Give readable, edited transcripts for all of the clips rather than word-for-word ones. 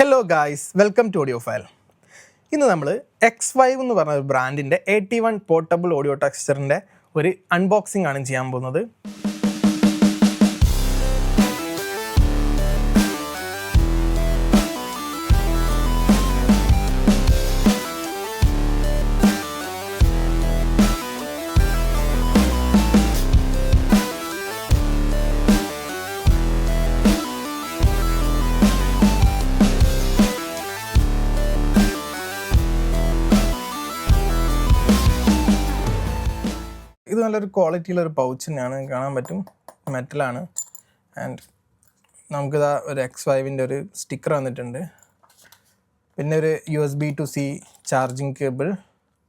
Hello guys, welcome to audio file. ഇന്ന് നമ്മൾ X5 എന്ന് പറഞ്ഞ ഒരു ബ്രാൻഡിൻ്റെ 81 പോർട്ടബിൾ ഓഡിയോ ടെക്സ്ചറിൻ്റെ ഒരു അൺബോക്സിംഗ് ആണ് ചെയ്യാൻ പോകുന്നത്. ഇത് നല്ലൊരു ക്വാളിറ്റിയിലൊരു പൗച്ച് തന്നെയാണ്, കാണാൻ പറ്റും, മെറ്റലാണ്. ആൻഡ് നമുക്കിതാ ഒരു X5ൻ്റെ ഒരു സ്റ്റിക്കർ വന്നിട്ടുണ്ട്. പിന്നെ ഒരു USB to C charging cable.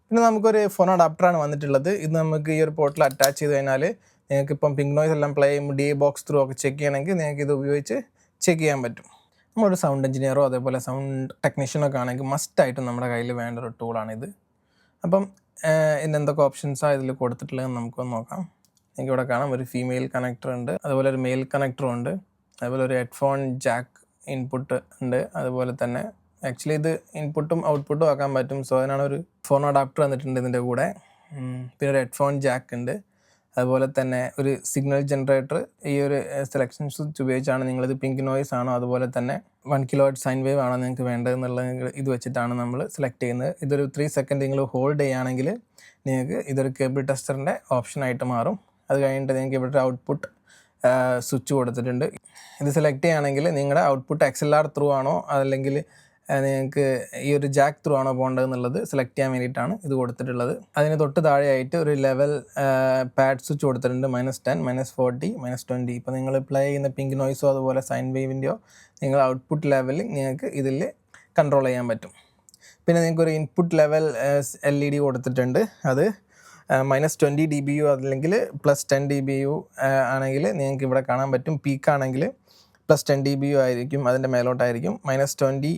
പിന്നെ നമുക്കൊരു ഫോൺ അഡാപ്റ്ററാണ് വന്നിട്ടുള്ളത്. ഇത് നമുക്ക് ഈ ഒരു പോർട്ടിൽ അറ്റാച്ച് ചെയ്ത് കഴിഞ്ഞാൽ നിങ്ങൾക്ക് ഇപ്പം പിങ്ക് നോയ്സ് എല്ലാം പ്ലേ ചെയ്യുമ്പോൾ DA ബോക്സ് ത്രൂ ഒക്കെ ചെക്ക് ചെയ്യണമെങ്കിൽ നിങ്ങൾക്ക് ഇത് ഉപയോഗിച്ച് ചെക്ക് ചെയ്യാൻ പറ്റും. നമ്മളൊരു സൗണ്ട് എഞ്ചിനീയറോ അതേപോലെ സൗണ്ട് ടെക്നീഷ്യനൊക്കെ ആണെങ്കിൽ മസ്റ്റായിട്ടും നമ്മുടെ കയ്യിൽ വേണ്ട ഒരു ടൂളാണിത്. അപ്പം ഇതിന് എന്തൊക്കെ ഓപ്ഷൻസാണ് ഇതിൽ കൊടുത്തിട്ടുള്ളതെന്ന് നമുക്കൊന്ന് നോക്കാം. നിങ്ങൾക്ക് ഇവിടെ കാണാം, ഒരു ഫീമെയിൽ കണക്ടർ ഉണ്ട്, അതുപോലെ ഒരു മെയിൽ കണക്ടറും ഉണ്ട്, അതുപോലെ ഒരു ഹെഡ്ഫോൺ ജാക്ക് ഇൻപുട്ട് ഉണ്ട്. അതുപോലെ തന്നെ ആക്ച്വലി ഇത് ഇൻപുട്ടും ഔട്ട്പുട്ടും ആക്കാൻ പറ്റും. സോ അതിനാണ് ഒരു ഫോൺ അഡാപ്റ്റർ വന്നിട്ടുണ്ട് ഇതിൻ്റെ കൂടെ. പിന്നെ ഒരു ഹെഡ്ഫോൺ ജാക്ക് ഉണ്ട്. അതുപോലെ തന്നെ ഒരു സിഗ്നൽ ജനറേറ്റർ. ഈ ഒരു സെലക്ഷൻ സ്വിച്ച് ഉപയോഗിച്ചാണ് നിങ്ങളിത് പിങ്ക് നോയ്സ് ആണോ അതുപോലെ തന്നെ 1 kHz സൈൻ വേവ് ആണോ നിങ്ങൾക്ക് വേണ്ടതെന്നുള്ളത് ഇത് വെച്ചിട്ടാണ് നമ്മൾ സെലക്ട് ചെയ്യുന്നത്. ഇതൊരു 3 സെക്കൻഡ് നിങ്ങൾ ഹോൾഡ് ചെയ്യുകയാണെങ്കിൽ നിങ്ങൾക്ക് ഇതൊരു കേബിൾ ടെസ്റ്ററിൻ്റെ ഓപ്ഷനായിട്ട് മാറും. അത് കഴിഞ്ഞിട്ട് നിങ്ങൾക്ക് ഇവിടെ ഒരു ഔട്ട്പുട്ട് സ്വിച്ച് കൊടുത്തിട്ടുണ്ട്. ഇത് സെലക്ട് ചെയ്യുകയാണെങ്കിൽ നിങ്ങളുടെ ഔട്ട്പുട്ട് XLR ത്രൂ ആണോ അല്ലെങ്കിൽ നിങ്ങൾക്ക് ഈ ഒരു ജാക്ക് ത്രൂ ആണോ പോകേണ്ടതെന്നുള്ളത് സെലക്ട് ചെയ്യാൻ വേണ്ടിയിട്ടാണ് ഇത് കൊടുത്തിട്ടുള്ളത്. അതിന് തൊട്ട് താഴെയായിട്ട് ഒരു ലെവൽ പാഡ് സ്വിച്ച് കൊടുത്തിട്ടുണ്ട്, -10, -40, -20. ഇപ്പോൾ നിങ്ങൾ പ്ലേ ചെയ്യുന്ന പിങ്ക് നോയ്സോ അതുപോലെ സൈൻ വേവിൻ്റെയോ നിങ്ങൾ ഔട്ട്പുട്ട് ലെവലിൽ നിങ്ങൾക്ക് ഇതിൽ കൺട്രോൾ ചെയ്യാൻ പറ്റും. പിന്നെ നിങ്ങൾക്കൊരു ഇൻപുട്ട് ലെവൽ LED കൊടുത്തിട്ടുണ്ട്. അത് -20 dBu അല്ലെങ്കിൽ +10 dBu ആണെങ്കിൽ നിങ്ങൾക്ക് ഇവിടെ കാണാൻ പറ്റും. പീക്കാണെങ്കിൽ +10 dBu ആയിരിക്കും, അതിൻ്റെ മേലോട്ടായിരിക്കും. -20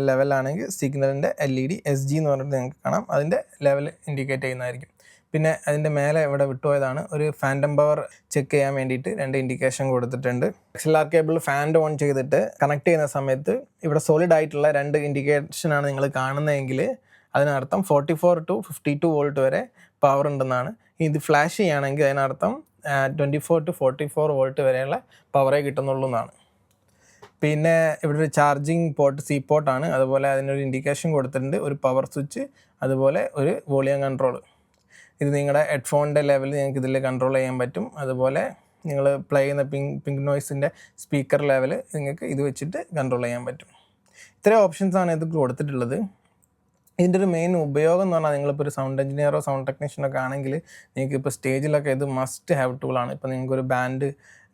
ലെവലാണെങ്കിൽ സിഗ്നലിൻ്റെ LED SG എന്ന് പറഞ്ഞിട്ട് നിങ്ങൾക്ക് കാണാം, അതിൻ്റെ ലെവൽ ഇൻഡിക്കേറ്റ് ചെയ്യുന്നതായിരിക്കും. പിന്നെ അതിൻ്റെ മേലെ ഇവിടെ വിട്ടുപോയതാണ്, ഒരു ഫാൻറ്റം പവർ ചെക്ക് ചെയ്യാൻ വേണ്ടിയിട്ട് 2 ഇൻഡിക്കേഷൻ കൊടുത്തിട്ടുണ്ട്. XLR കേബിൾ ഫാൻ ഓൺ ചെയ്തിട്ട് കണക്ട് ചെയ്യുന്ന സമയത്ത് ഇവിടെ സോളിഡ് ആയിട്ടുള്ള 2 ഇൻഡിക്കേഷനാണ് നിങ്ങൾ കാണുന്നതെങ്കിൽ അതിനർത്ഥം 44 to 52 വോൾട്ട് വരെ പവർ ഉണ്ടെന്നാണ്. ഇത് ഫ്ലാഷ് ചെയ്യുകയാണെങ്കിൽ അതിനർത്ഥം 24 to 44 വോൾട്ട് വരെയുള്ള പവറേ കിട്ടുന്നുള്ളൂ എന്നാണ്. പിന്നെ ഇവിടെ ഒരു ചാർജിങ് പോർട്ട്, C പോർട്ടാണ്. അതുപോലെ അതിനൊരു ഇൻഡിക്കേഷൻ കൊടുത്തിട്ടുണ്ട്, ഒരു പവർ സ്വിച്ച്, അതുപോലെ ഒരു വോളിയം കൺട്രോൾ. ഇത് നിങ്ങളുടെ ഹെഡ്ഫോണിൻ്റെ ലെവൽ നിങ്ങൾക്ക് ഇതിൽ കൺട്രോൾ ചെയ്യാൻ പറ്റും. അതുപോലെ നിങ്ങൾ പ്ലേ ചെയ്യുന്ന പിങ്ക് നോയ്സിൻ്റെ സ്പീക്കർ ലെവൽ നിങ്ങൾക്ക് ഇത് വെച്ചിട്ട് കൺട്രോൾ ചെയ്യാൻ പറ്റും. ഇത്രയും ഓപ്ഷൻസാണ് ഇത് കൊടുത്തിട്ടുള്ളത്. ഇതിൻ്റെ ഒരു മെയിൻ ഉപയോഗം എന്ന് പറഞ്ഞാൽ നിങ്ങളിപ്പോൾ ഒരു സൗണ്ട് എഞ്ചിനീയറോ സൗണ്ട് ടെക്നീഷ്യനൊക്കെ ആണെങ്കിൽ നിങ്ങൾക്ക് ഇപ്പോൾ സ്റ്റേജിലൊക്കെ ഇത് മസ്റ്റ് ഹാവ് ടൂളാണ്. ഇപ്പോൾ നിങ്ങൾക്കൊരു ബാൻഡ്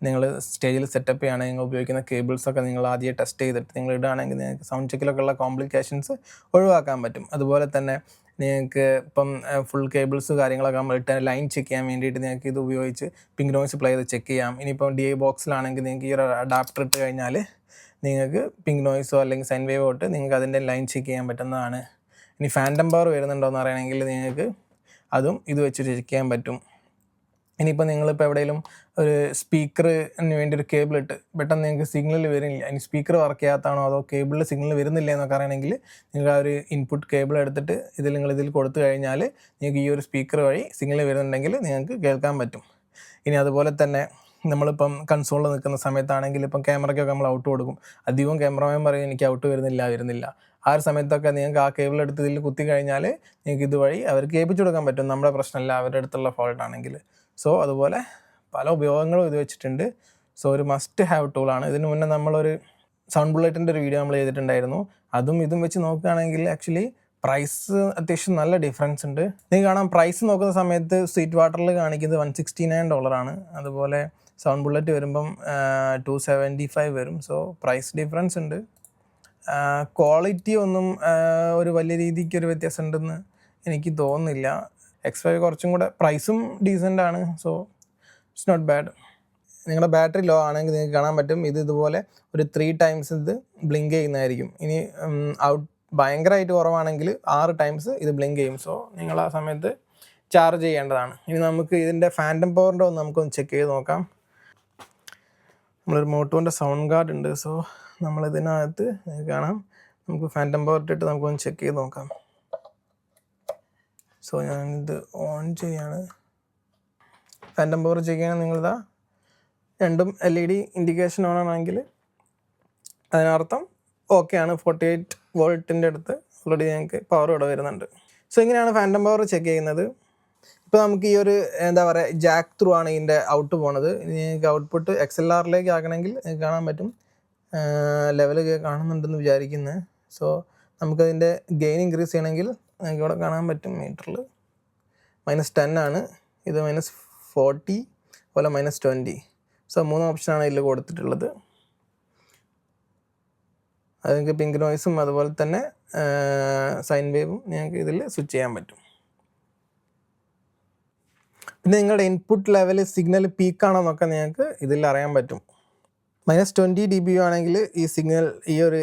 നിങ്ങൾ സ്റ്റേജിൽ സെറ്റപ്പ് ചെയ്യുകയാണെങ്കിൽ നിങ്ങൾ ഉപയോഗിക്കുന്ന കേബിൾസൊക്കെ നിങ്ങൾ ആദ്യം ടെസ്റ്റ് ചെയ്തിട്ട് നിങ്ങൾ ഇടുകയാണെങ്കിൽ നിങ്ങൾക്ക് സൗണ്ട് ചെക്കിലൊക്കെ ഉള്ള കോംപ്ലിക്കേഷൻസ് ഒഴിവാക്കാൻ പറ്റും. അതുപോലെ തന്നെ നിങ്ങൾക്ക് ഇപ്പം ഫുൾ കേബിൾസ് കാര്യങ്ങളൊക്കെ നമ്മൾ ഇട്ട് ലൈൻ ചെക്ക് ചെയ്യാൻ വേണ്ടിയിട്ട് നിങ്ങൾക്ക് ഇത് ഉപയോഗിച്ച് പിങ്ക് നോയ്സ് പ്ലേ ചെയ്ത് ചെക്ക് ചെയ്യാം. ഇനിയിപ്പം DA ബോക്സിലാണെങ്കിൽ നിങ്ങൾക്ക് ഈ ഒരു അഡാപ്റ്റർ ഇട്ട് കഴിഞ്ഞാൽ നിങ്ങൾക്ക് പിങ്ക് നോയ്സോ അല്ലെങ്കിൽ സൈൻ വേവോ ഇട്ട് നിങ്ങൾക്ക് അതിൻ്റെ ലൈൻ ചെക്ക് ചെയ്യാൻ പറ്റുന്നതാണ്. ഇനി ഫാൻറ്റം പവർ വരുന്നുണ്ടോ എന്ന് അറിയണമെങ്കിൽ നിങ്ങൾക്ക് അതും ഇത് വെച്ച് ചെക്ക് ചെയ്യാൻ പറ്റും. ഇനിയിപ്പോൾ നിങ്ങളിപ്പോൾ എവിടെയെങ്കിലും ഒരു സ്പീക്കറിന് വേണ്ടി ഒരു കേബിൾ ഇട്ട് പെട്ടെന്ന് നിങ്ങൾക്ക് സിഗ്നൽ വരുന്നില്ല, ഇനി സ്പീക്കർ വർക്ക് ചെയ്യാത്തതാണോ അതോ കേബിളിൽ സിഗ്നൽ വരുന്നില്ല എന്നൊക്കെ അറിയണമെങ്കിൽ നിങ്ങൾ ആ ഒരു ഇൻപുട്ട് കേബിൾ എടുത്തിട്ട് ഇതിൽ കൊടുത്തു കഴിഞ്ഞാൽ നിങ്ങൾക്ക് ഈ ഒരു സ്പീക്കർ വഴി സിഗ്നൽ വരുന്നുണ്ടെങ്കിൽ നിങ്ങൾക്ക് കേൾക്കാൻ പറ്റും. ഇനി അതുപോലെ തന്നെ നമ്മളിപ്പം കൺസോളിൽ നിൽക്കുന്ന സമയത്താണെങ്കിൽ ഇപ്പം ക്യാമറയ്ക്കൊക്കെ നമ്മൾ ഔട്ട് കൊടുക്കും. അധികവും ക്യാമറമാൻ പറയും എനിക്ക് ഔട്ട് വരുന്നില്ല. ആ ഒരു സമയത്തൊക്കെ നിങ്ങൾക്ക് ആ കേബിൾ എടുത്ത് ഇതിൽ കുത്തി കഴിഞ്ഞാൽ നിങ്ങൾക്ക് ഇതുവഴി അവർക്ക് കേൾപ്പിച്ചു കൊടുക്കാൻ പറ്റും. നമ്മുടെ പ്രശ്നമല്ല, അവരുടെ അടുത്തുള്ള ഫോൾട്ടാണെങ്കിൽ. സോ അതുപോലെ പല ഉപയോഗങ്ങളും ഇത് വെച്ചിട്ടുണ്ട്. സോ ഒരു മസ്റ്റ് ഹാവ് ടൂളാണ്. ഇതിന് മുന്നേ നമ്മളൊരു സൗണ്ട് ബുള്ളറ്റിൻ്റെ ഒരു വീഡിയോ നമ്മൾ ചെയ്തിട്ടുണ്ടായിരുന്നു. അതും ഇതും വെച്ച് നോക്കുകയാണെങ്കിൽ ആക്ച്വലി പ്രൈസ് അത്യാവശ്യം നല്ല ഡിഫറൻസ് ഉണ്ട്. നിങ്ങൾക്ക് കാണാം, പ്രൈസ് നോക്കുന്ന സമയത്ത് സ്വീറ്റ് വാട്ടറിൽ കാണിക്കുന്നത് $169 അതുപോലെ സൗണ്ട് ബുള്ളറ്റ് വരുമ്പം $275 വരും. സോ പ്രൈസ് ഡിഫറൻസ് ഉണ്ട്. ക്വാളിറ്റി ഒന്നും ഒരു വലിയ രീതിക്കൊരു വ്യത്യാസം ഉണ്ടെന്ന് എനിക്ക് തോന്നുന്നില്ല. X5 കുറച്ചും കൂടെ പ്രൈസും ഡീസൻ്റ് ആണ്. So it's not bad. നിങ്ങളുടെ ബാറ്ററി ലോ ആണെങ്കിൽ നിങ്ങൾക്ക് കാണാൻ പറ്റും, ഇതുപോലെ ഒരു 3 times ഇത് ബ്ലിങ്ക് ചെയ്യുന്നതായിരിക്കും. ഇനി ഭയങ്കരമായിട്ട് കുറവാണെങ്കിൽ 6 times ഇത് ബ്ലിങ്ക് ചെയ്യും. സോ നിങ്ങൾ ആ സമയത്ത് ചാർജ് ചെയ്യേണ്ടതാണ്. ഇനി നമുക്ക് ഇതിൻ്റെ ഫാൻറ്റം പവറിൻ്റെ ഒന്ന് നമുക്കൊന്ന് ചെക്ക് ചെയ്ത് നോക്കാം. നമ്മളൊരു മോട്ടോൻ്റെ സൗണ്ട് ഗാർഡ് ഉണ്ട്. സോ നമ്മളിതിനകത്ത് കാണാം, നമുക്ക് ഫാൻറ്റം പവർ ഇട്ടിട്ട് നമുക്കൊന്ന് ചെക്ക് ചെയ്ത് നോക്കാം. സോ ഞാനിത് ഓൺ ചെയ്യാണ്. ഫാൻറ്റം പവർ ചെക്ക് ചെയ്യണം. നിങ്ങളിതാ രണ്ടും LED ഇൻഡിക്കേഷൻ ഓൺ ആണെങ്കിൽ അതിനർത്ഥം ഓക്കെ ആണ്. 48 വോൾട്ടിൻ്റെ അടുത്ത് ഓൾറെഡി ഞങ്ങൾക്ക് പവർ ഇവിടെ വരുന്നുണ്ട്. സോ ഇങ്ങനെയാണ് ഫാൻറ്റം പവർ ചെക്ക് ചെയ്യുന്നത്. ഇപ്പോൾ നമുക്ക് ഈ ഒരു എന്താ പറയുക ജാക്ക് ത്രൂ ആണ് ഇതിൻ്റെ ഔട്ട് പോണത്. ഇനി നിങ്ങൾക്ക് ഔട്ട്പുട്ട് XLRലേക്ക് ആക്കണമെങ്കിൽ നിങ്ങൾക്ക് കാണാൻ പറ്റും, ലെവൽ കാണുന്നുണ്ടെന്ന് വിചാരിക്കുന്നത്. സോ നമുക്കതിൻ്റെ ഗെയിൻ ഇൻക്രീസ് ചെയ്യണമെങ്കിൽ നിങ്ങൾക്ക് ഇവിടെ കാണാൻ പറ്റും മീറ്ററിൽ -10 ആണ്, ഇത് -40 അതുപോലെ -20. സോ 3 ഓപ്ഷനാണ് ഇതിൽ കൊടുത്തിട്ടുള്ളത്. അത് നിങ്ങൾക്ക് പിങ്ക് നോയ്സും അതുപോലെ തന്നെ സൈൻ വേവും നിങ്ങൾക്ക് ഇതിൽ സ്വിച്ച് ചെയ്യാൻ പറ്റും. പിന്നെ നിങ്ങളുടെ ഇൻപുട്ട് ലെവൽ സിഗ്നൽ പീക്കാണോ എന്നൊക്കെ നിങ്ങൾക്ക് ഇതിൽ അറിയാൻ പറ്റും. -20 dB ആണെങ്കിൽ ഈ സിഗ്നൽ ഈ ഒരു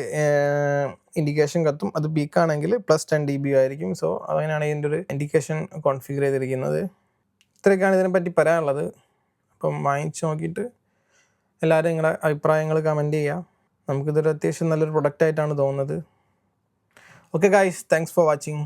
ഇൻഡിക്കേഷൻ കത്തും. അത് പീക്കാണെങ്കിൽ +10 dB ആയിരിക്കും. സോ അങ്ങനെയാണ് ഇതിൻ്റെ ഒരു ഇൻഡിക്കേഷൻ കോൺഫിഗർ ചെയ്തിരിക്കുന്നത്. ഇത്രയൊക്കെയാണ് ഇതിനെപ്പറ്റി പറയാനുള്ളത്. അപ്പം വാങ്ങിച്ച് നോക്കിയിട്ട് എല്ലാവരും നിങ്ങളുടെ അഭിപ്രായങ്ങൾ കമൻറ്റ് ചെയ്യുക. നമുക്കിതൊരു അത്യാവശ്യം നല്ലൊരു പ്രൊഡക്റ്റായിട്ടാണ് തോന്നുന്നത്. Okay guys, thanks for watching.